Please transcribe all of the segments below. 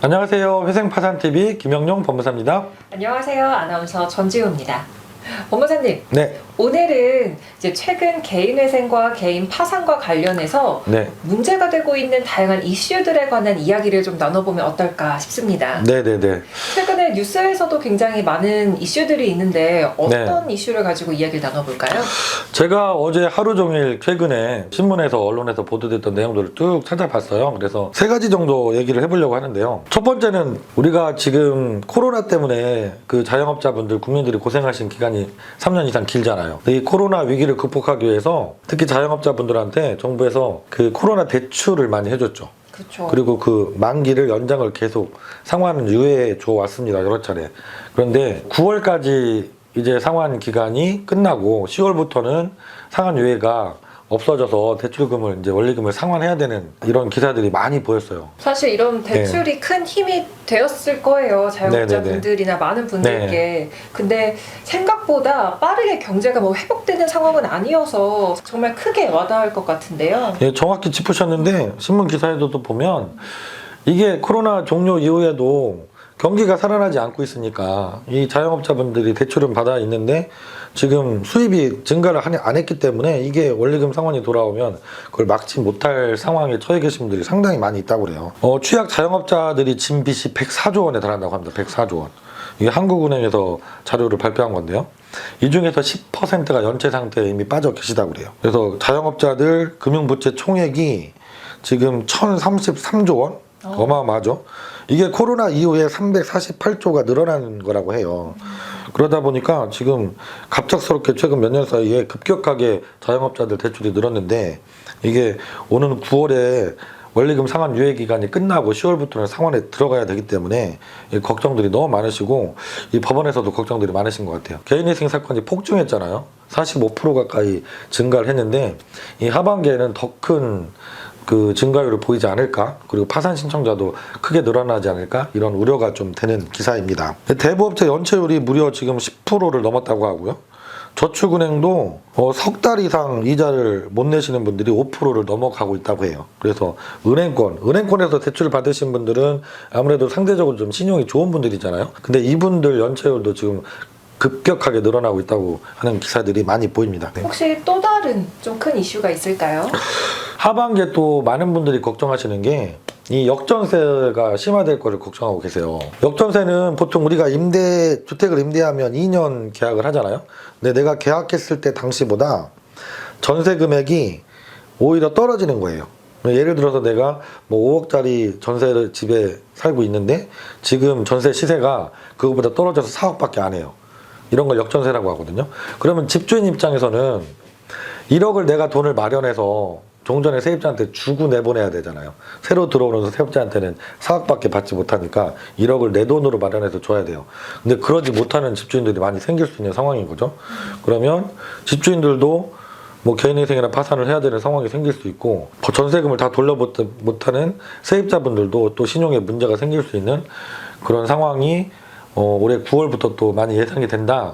안녕하세요. 회생파산TV 김영용 법무사입니다. 안녕하세요. 아나운서 전지우입니다. 법무사님, 네. 오늘은 이제 최근 개인회생과 개인 파산과 관련해서 네. 문제가 되고 있는 다양한 이슈들에 관한 이야기를 좀 나눠보면 어떨까 싶습니다. 네네네. 최근에 뉴스에서도 굉장히 많은 이슈들이 있는데 어떤 네. 이슈를 가지고 이야기를 나눠볼까요? 제가 어제 하루 종일 최근에 신문에서 언론에서 보도됐던 내용들을 쭉 찾아봤어요. 그래서 세 가지 정도 얘기를 해보려고 하는데요. 첫 번째는 우리가 지금 코로나 때문에 그 자영업자분들, 국민들이 고생하신 기간이 3년 이상 길잖아요. 이 코로나 위기를 극복하기 위해서 특히 자영업자분들한테 정부에서 그 코로나 대출을 많이 해줬죠. 그렇죠. 그리고 그 만기를 연장을 계속 상환 유예해 줘 왔습니다. 여러 차례. 그런데 9월까지 이제 상환 기간이 끝나고 10월부터는 상환 유예가 없어져서 대출금을 이제 원리금을 상환해야 되는 이런 기사들이 많이 보였어요. 사실 이런 대출이 큰 힘이 되었을 거예요. 자영업자분들이나 많은 분들께. 네. 근데 생각보다 빠르게 경제가 뭐 회복되는 상황은 아니어서 정말 크게 와닿을 것 같은데요. 예, 정확히 짚으셨는데 신문 기사에도 또 보면 이게 코로나 종료 이후에도 경기가 살아나지 않고 있으니까 이 자영업자분들이 대출은 받아 있는데 지금 수입이 증가를 안 했기 때문에 이게 원리금 상환이 돌아오면 그걸 막지 못할 상황에 처해 계신 분들이 상당히 많이 있다고 그래요. 취약 자영업자들이 진 빚이 104조 원에 달한다고 합니다. 104조 원. 이게 한국은행에서 자료를 발표한 건데요. 이 중에서 10%가 연체 상태에 이미 빠져 계시다고 그래요. 그래서 자영업자들 금융부채 총액이 지금 1,033조 원? 어마어마하죠. 이게 코로나 이후에 348조가 늘어난 거라고 해요. 그러다 보니까 지금 갑작스럽게 최근 몇 년 사이에 급격하게 자영업자들 대출이 늘었는데 이게 오는 9월에 원리금 상환 유예 기간이 끝나고 10월부터는 상환에 들어가야 되기 때문에 걱정들이 너무 많으시고 이 법원에서도 걱정들이 많으신 것 같아요. 개인회생 사건이 폭증했잖아요. 45% 가까이 증가를 했는데 이 하반기에는 더 큰 그 증가율을 보이지 않을까, 그리고 파산 신청자도 크게 늘어나지 않을까, 이런 우려가 좀 되는 기사입니다. 대부업체 연체율이 무려 지금 10%를 넘었다고 하고요. 저축은행도 석 달 이상 이자를 못 내시는 분들이 5%를 넘어가고 있다고 해요. 그래서 은행권에서 대출을 받으신 분들은 아무래도 상대적으로 좀 신용이 좋은 분들이잖아요. 근데 이분들 연체율도 지금 급격하게 늘어나고 있다고 하는 기사들이 많이 보입니다. 네. 혹시 또 다른 좀 큰 이슈가 있을까요? 하반기에 또 많은 분들이 걱정하시는 게 이 역전세가 심화될 거를 걱정하고 계세요. 역전세는 보통 우리가 주택을 임대하면 2년 계약을 하잖아요. 근데 내가 계약했을 때 당시보다 전세 금액이 오히려 떨어지는 거예요. 예를 들어서 내가 뭐 5억짜리 전세 집에 살고 있는데 지금 전세 시세가 그거보다 떨어져서 4억밖에 안 해요. 이런 걸 역전세라고 하거든요. 그러면 집주인 입장에서는 1억을 내가 돈을 마련해서 종전에 세입자한테 주고 내보내야 되잖아요. 새로 들어오는 세입자한테는 4억밖에 받지 못하니까 1억을 내 돈으로 마련해서 줘야 돼요. 근데 그러지 못하는 집주인들이 많이 생길 수 있는 상황인 거죠. 그러면 집주인들도 뭐 개인회생이나 파산을 해야 되는 상황이 생길 수 있고 전세금을 다 돌려 못하는 세입자분들도 또 신용에 문제가 생길 수 있는 그런 상황이 올해 9월부터 또 많이 예상이 된다.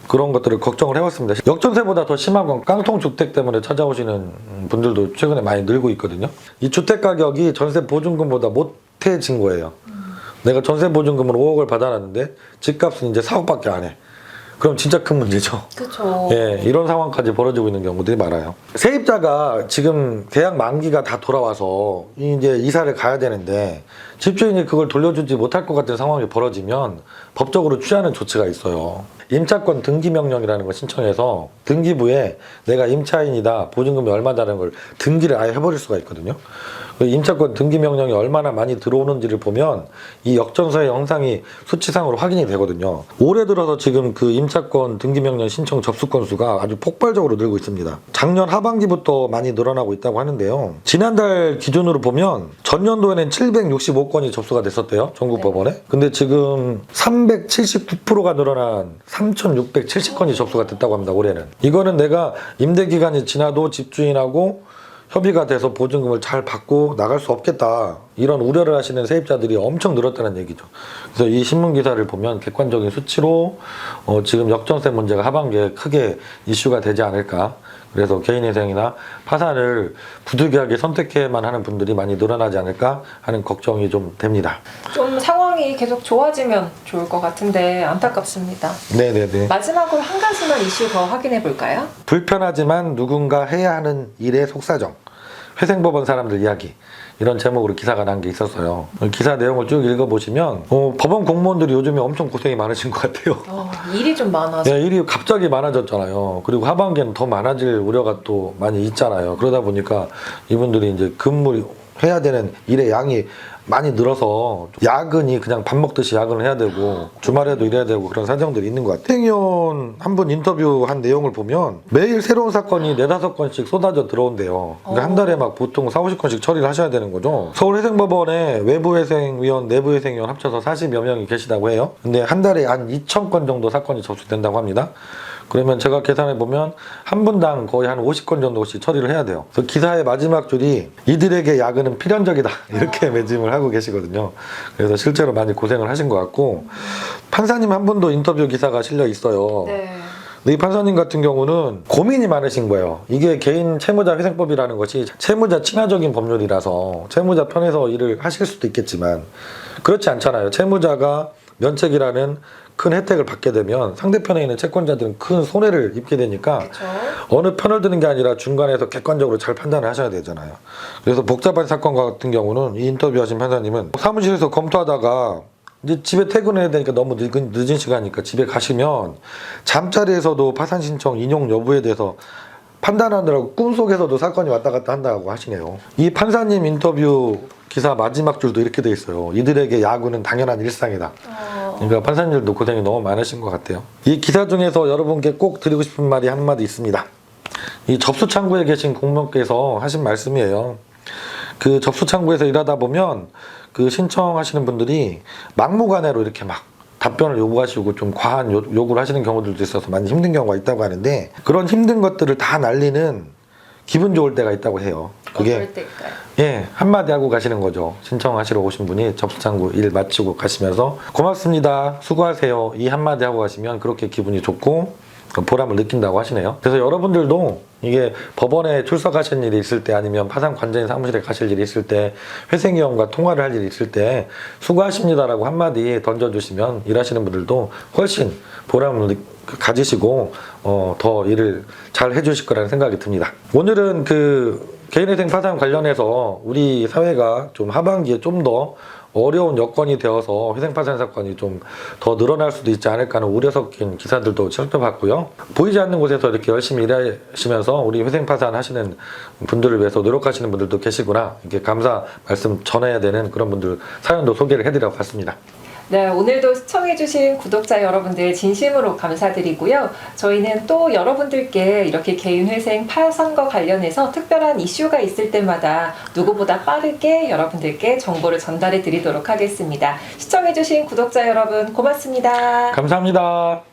그런 것들을 걱정을 해왔습니다. 역전세보다 더 심한 건 깡통주택 때문에 찾아오시는 분들도 최근에 많이 늘고 있거든요. 이 주택 가격이 전세 보증금보다 못해진 거예요. 내가 전세 보증금으로 5억을 받아놨는데 집값은 이제 4억밖에 안 해. 그럼 진짜 큰 문제죠. 그렇죠. 예, 이런 상황까지 벌어지고 있는 경우들이 많아요. 세입자가 지금 계약 만기가 다 돌아와서 이제 이사를 가야 되는데 집주인이 그걸 돌려주지 못할 것 같은 상황이 벌어지면 법적으로 취하는 조치가 있어요. 임차권 등기명령이라는 걸 신청해서 등기부에 내가 임차인이다, 보증금이 얼마다는 걸 등기를 아예 해버릴 수가 있거든요. 임차권 등기명령이 얼마나 많이 들어오는지를 보면 이 역전세의 형상이 수치상으로 확인이 되거든요. 올해 들어서 지금 그 임차권 등기명령 신청 접수 건수가 아주 폭발적으로 늘고 있습니다. 작년 하반기부터 많이 늘어나고 있다고 하는데요. 지난달 기준으로 보면 전년도에는 765건이 접수가 됐었대요. 전국 법원에. 근데 지금 379%가 늘어난 3,670건이 접수가 됐다고 합니다. 올해는. 이거는 내가 임대기간이 지나도 집주인하고 협의가 돼서 보증금을 잘 받고 나갈 수 없겠다. 이런 우려를 하시는 세입자들이 엄청 늘었다는 얘기죠. 그래서 이 신문 기사를 보면 객관적인 수치로 지금 역전세 문제가 하반기에 크게 이슈가 되지 않을까. 그래서 개인회생이나 파산을 부득이하게 선택해야만 하는 분들이 많이 늘어나지 않을까 하는 걱정이 좀 됩니다. 좀 상황이 계속 좋아지면 좋을 것 같은데 안타깝습니다. 네네네. 마지막으로 한 가지만 이슈 더 확인해 볼까요? 불편하지만 누군가 해야 하는 일의 속사정. 회생법원 사람들 이야기. 이런 제목으로 기사가 난 게 있었어요. 기사 내용을 쭉 읽어보시면 법원 공무원들이 요즘에 엄청 고생이 많으신 것 같아요. 일이 좀 많아서. 네, 일이 갑자기 많아졌잖아요. 그리고 하반기에는 더 많아질 우려가 또 많이 있잖아요. 그러다 보니까 이분들이 이제 근무해야 되는 일의 양이 많이 늘어서 야근이 그냥 밥 먹듯이 야근을 해야 되고 주말에도 일해야 되고 그런 사정들이 있는 것 같아요. 행위원 한 분 인터뷰한 내용을 보면 매일 새로운 사건이 4-5건씩 쏟아져 들어온대요. 그러니까 한 달에 막 보통 4-50건씩 처리를 하셔야 되는 거죠. 서울회생법원에 외부회생위원, 내부회생위원 합쳐서 40여 명이 계시다고 해요. 근데 한 달에 한 2,000건 정도 사건이 접수된다고 합니다. 그러면 제가 계산해 보면 한 분당 거의 한 50건 정도씩 처리를 해야 돼요. 그래서 기사의 마지막 줄이 이들에게 야근은 필연적이다 이렇게 매짐을 하고 계시거든요. 그래서 실제로 많이 고생을 하신 것 같고 판사님 한 분도 인터뷰 기사가 실려 있어요. 네. 근데 이 판사님 같은 경우는 고민이 많으신 거예요. 이게 개인 채무자 회생법이라는 것이 채무자 친화적인 법률이라서 채무자 편에서 일을 하실 수도 있겠지만 그렇지 않잖아요. 채무자가 면책이라는 큰 혜택을 받게 되면 상대편에 있는 채권자들은 큰 손해를 입게 되니까 그렇죠. 어느 편을 드는 게 아니라 중간에서 객관적으로 잘 판단을 하셔야 되잖아요. 그래서 복잡한 사건 같은 경우는 이 인터뷰하신 판사님은 사무실에서 검토하다가 이제 집에 퇴근해야 되니까 너무 늦은 시간이니까 집에 가시면 잠자리에서도 파산 신청 인용 여부에 대해서 판단하느라고 꿈속에서도 사건이 왔다 갔다 한다고 하시네요. 이 판사님 인터뷰 기사 마지막 줄도 이렇게 돼 있어요. 이들에게 야구는 당연한 일상이다. 그러니까 판사님들도 고생이 너무 많으신 것 같아요. 이 기사 중에서 여러분께 꼭 드리고 싶은 말이 한마디 있습니다. 이 접수 창구에 계신 공무원께서 하신 말씀이에요. 그 접수 창구에서 일하다 보면 그 신청하시는 분들이 막무가내로 이렇게 막 답변을 요구하시고 좀 과한 요구를 하시는 경우들도 있어서 많이 힘든 경우가 있다고 하는데 그런 힘든 것들을 다 날리는 기분 좋을 때가 있다고 해요. 그게 어떨 때일까요? 예, 한마디 하고 가시는 거죠. 신청하시러 오신 분이 접수창구 일 마치고 가시면서 고맙습니다, 수고하세요 이 한마디 하고 가시면 그렇게 기분이 좋고 보람을 느낀다고 하시네요. 그래서 여러분들도 이게 법원에 출석하실 일이 있을 때 아니면 파산 관제인 사무실에 가실 일이 있을 때 회생위원과 통화를 할 일이 있을 때 수고하십니다라고 한마디 던져주시면 일하시는 분들도 훨씬 보람을 가지시고 더 일을 잘 해주실 거라는 생각이 듭니다. 오늘은 그 개인회생 파산 관련해서 우리 사회가 좀 하반기에 좀 더 어려운 여건이 되어서 회생파산 사건이 좀 더 늘어날 수도 있지 않을까 하는 우려 섞인 기사들도 살펴봤고요. 보이지 않는 곳에서 이렇게 열심히 일하시면서 우리 회생파산 하시는 분들을 위해서 노력하시는 분들도 계시구나, 이렇게 감사 말씀 전해야 되는 그런 분들 사연도 소개를 해드려 봤습니다. 네, 오늘도 시청해주신 구독자 여러분들 진심으로 감사드리고요. 저희는 또 여러분들께 이렇게 개인회생 파산과 관련해서 특별한 이슈가 있을 때마다 누구보다 빠르게 여러분들께 정보를 전달해 드리도록 하겠습니다. 시청해주신 구독자 여러분 고맙습니다. 감사합니다.